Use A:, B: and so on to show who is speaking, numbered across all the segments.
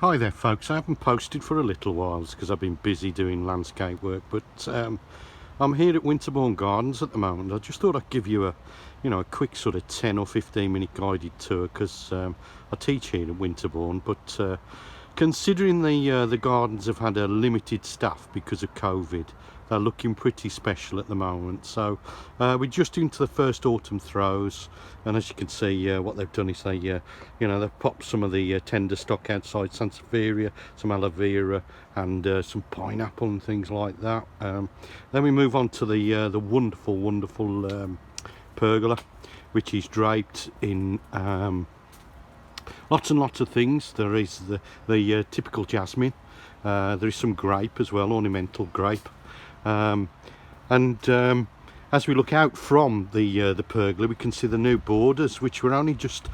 A: Hi there folks, I haven't posted for a little while because I've been busy doing landscape work, but I'm here at Winterbourne Gardens at the moment. I just thought I'd give you a quick sort of 10 or 15 minute guided tour because I teach here at Winterbourne, but considering the gardens have had a limited staff because of COVID, they're looking pretty special at the moment. So we're just into the first autumn throws, and as you can see, what they've done is they've popped some of the tender stock outside, sansevieria, some aloe vera, and some pineapple and things like that. Then we move on to the wonderful pergola, which is draped in lots and lots of things. There is the typical jasmine. There is some grape as well, ornamental grape. As we look out from the pergola, we can see the new borders, which were only just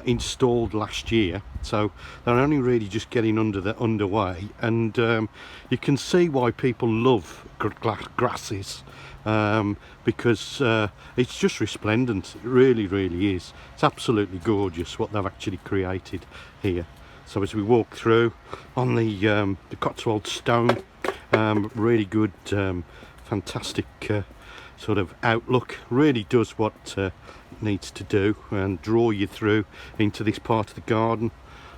A: installed last year, so they're only really just getting underway. And you can see why people love grasses, because it's just resplendent. It really is. It's absolutely gorgeous what they've actually created here. So as we walk through on the Cotswold stone, really good, fantastic sort of outlook. Really does what it needs to do and draw you through into this part of the garden.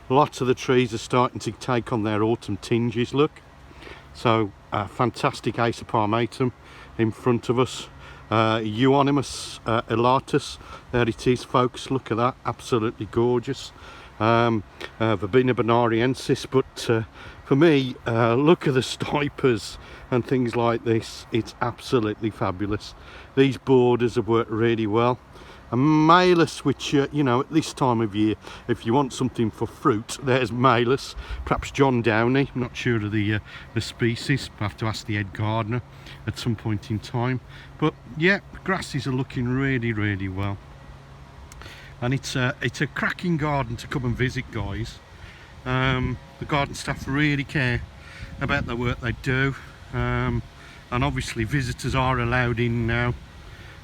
A: Lots of the trees are starting to take on their autumn tinges, look. So fantastic Acer palmatum in front of us. Euonymus elatus, there it is folks, look at that, absolutely gorgeous. Verbena bonariensis, but for me, look at the stipers and things like this. It's absolutely fabulous. These borders have worked really well. A malus, which at this time of year, if you want something for fruit, there's malus. Perhaps John Downey, I'm not sure of the species. I have to ask the head gardener at some point in time. But yeah, grasses are looking really well. And it's a cracking garden to come and visit, guys. The garden staff really care about the work they do, and obviously visitors are allowed in now.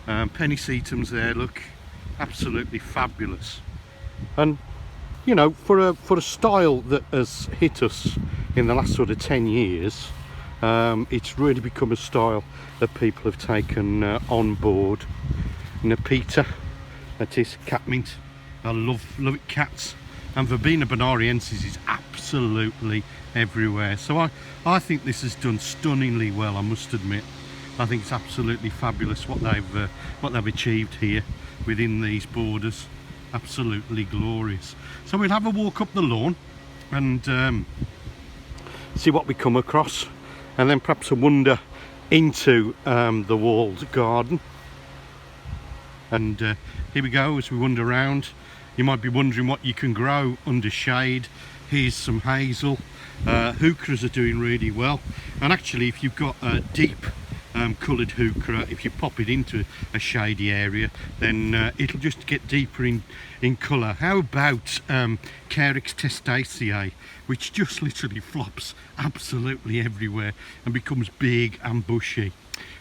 A: Pennisetum's there, look, absolutely fabulous. And for a style that has hit us in the last sort of 10 years, it's really become a style that people have taken on board. Nepeta, that is catmint. I love it, cats. And Verbena bonariensis is absolutely everywhere. So I think this has done stunningly well, I must admit. I think it's absolutely fabulous what they've achieved here within these borders. Absolutely glorious. So we'll have a walk up the lawn and see what we come across, and then perhaps a wander into the walled garden. And here we go as we wander around. You might be wondering what you can grow under shade. Here's some hazel. Heucheras are doing really well. And actually, if you've got a deep coloured heuchera, if you pop it into a shady area, then it'll just get deeper in colour. How about Carex testaceae, which just literally flops absolutely everywhere and becomes big and bushy.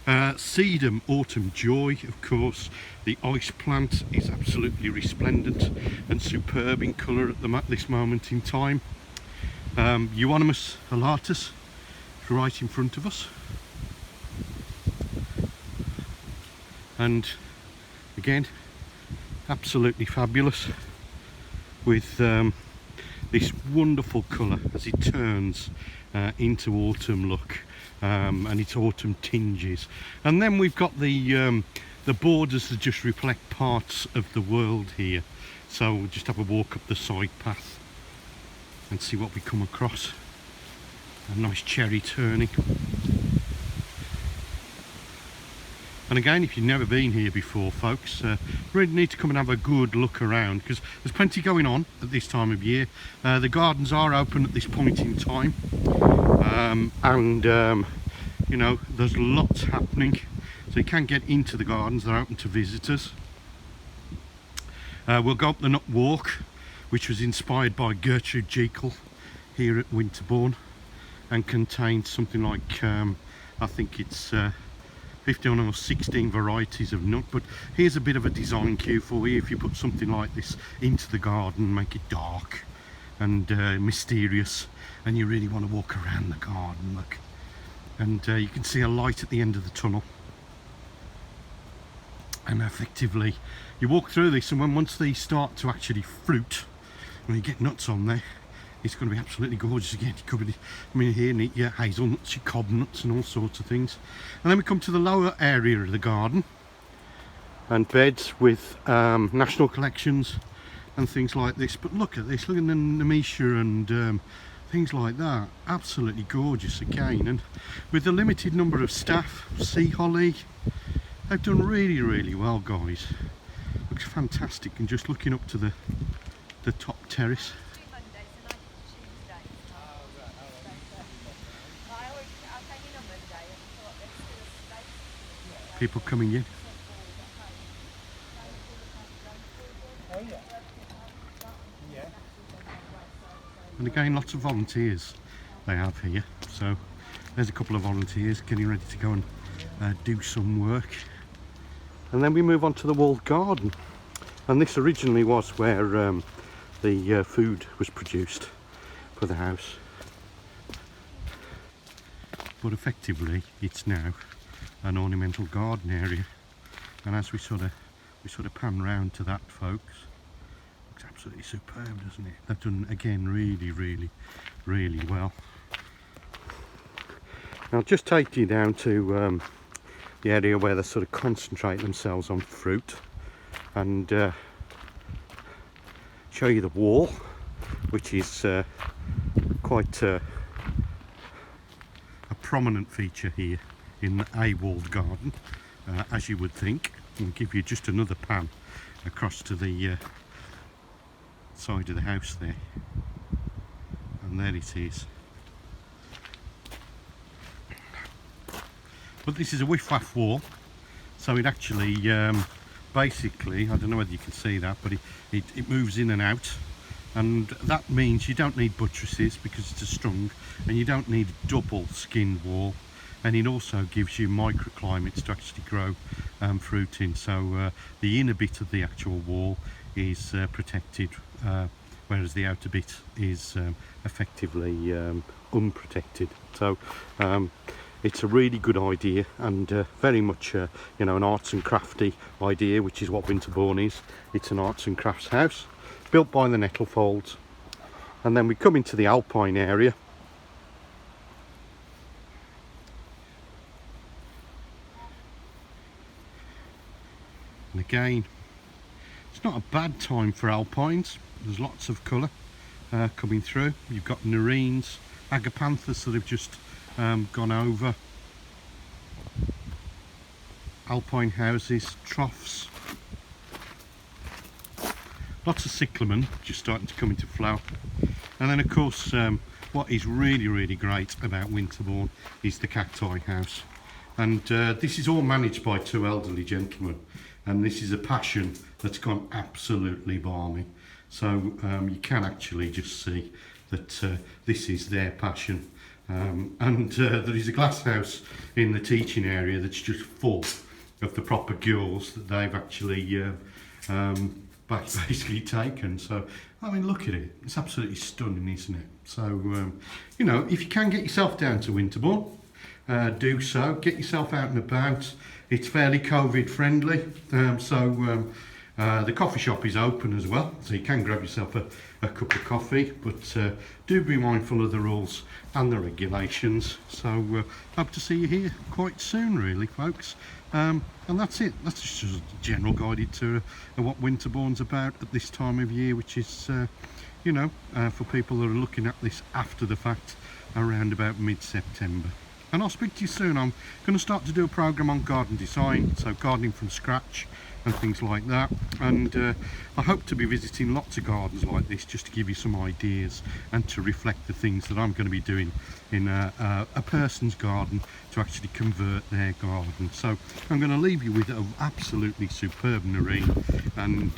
A: Sedum autumn joy, of course. The ice plant is absolutely resplendent and superb in colour at this moment in time. Euonymus elatus right in front of us, and again absolutely fabulous with this wonderful colour as it turns into autumn look. And its autumn tinges. And then we've got the borders that just reflect parts of the world here. So we'll just have a walk up the side path and see what we come across. A nice cherry turning. And again, if you've never been here before, folks, really need to come and have a good look around, because there's plenty going on at this time of year. The gardens are open at this point in time, there's lots happening, so you can get into the gardens. They're open to visitors. We'll go up the nut walk, which was inspired by Gertrude Jekyll here at Winterbourne, and contains something like I think it's 15 or 16 varieties of nut. But here's a bit of a design cue for you. If you put something like this into the garden, make it dark, and mysterious, and you really want to walk around the garden. Look, and you can see a light at the end of the tunnel, and effectively you walk through this, and once these start to actually fruit, when you get nuts on there, it's going to be absolutely gorgeous. Again, you could come in here and eat your hazelnuts, your cob nuts, and all sorts of things. And then we come to the lower area of the garden, and beds with national collections and things like this. But look at this, look at the nemesia and things like that. Absolutely gorgeous again, and with the limited number of staff, sea holly, they've done really well, guys. Looks fantastic. And just looking up to the top terrace, people coming in. And again, lots of volunteers they have here. So there's a couple of volunteers getting ready to go and do some work. And then we move on to the walled garden. And this originally was where the food was produced for the house. But effectively, it's now an ornamental garden area. And as we sort of pan round to that, folks, looks absolutely superb, doesn't it? They've done, again, really well. Now I'll just take you down to the area where they sort of concentrate themselves on fruit, and show you the wall, which is quite a prominent feature here in a walled garden, as you would think. I'll give you just another pan across to the side of the house there, and there it is. But this is a whiff-waff wall, so it actually basically, I don't know whether you can see that, but it moves in and out, and that means you don't need buttresses because it's a strung, and you don't need a double skinned wall, and it also gives you microclimates to actually grow fruit in. So the inner bit of the actual wall is protected, whereas the outer bit is effectively unprotected. So it's a really good idea, and very much you know, an arts and crafty idea, which is what Winterbourne is. It's an arts and crafts house built by the Nettlefolds. And then we come into the alpine area, and again, it's not a bad time for alpines. There's lots of colour coming through. You've got nerines, agapanthus that have just gone over, alpine houses, troughs, lots of cyclamen just starting to come into flower. And then of course what is really great about Winterbourne is the Cacti House, and this is all managed by two elderly gentlemen, and this is a passion that's gone absolutely balmy. So you can actually just see that this is their passion. And there is a glass house in the teaching area that's just full of the proper girls that they've actually basically taken. So I mean, look at it, it's absolutely stunning, isn't it? So you know, if you can get yourself down to Winterbourne, do so. Get yourself out and about. It's fairly COVID friendly, the coffee shop is open as well, so you can grab yourself a cup of coffee, but do be mindful of the rules and the regulations. So hope to see you here quite soon, really, folks. And that's it. That's just a general guided tour of what Winterbourne's about at this time of year, which is you know, for people that are looking at this after the fact, around about mid-September. And I'll speak to you soon. I'm going to start to do a program on garden design, so gardening from scratch and things like that. And I hope to be visiting lots of gardens like this, just to give you some ideas and to reflect the things that I'm going to be doing in a person's garden to actually convert their garden. So I'm going to leave you with an absolutely superb nerine, and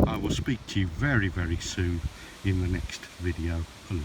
A: I will speak to you very soon in the next video along.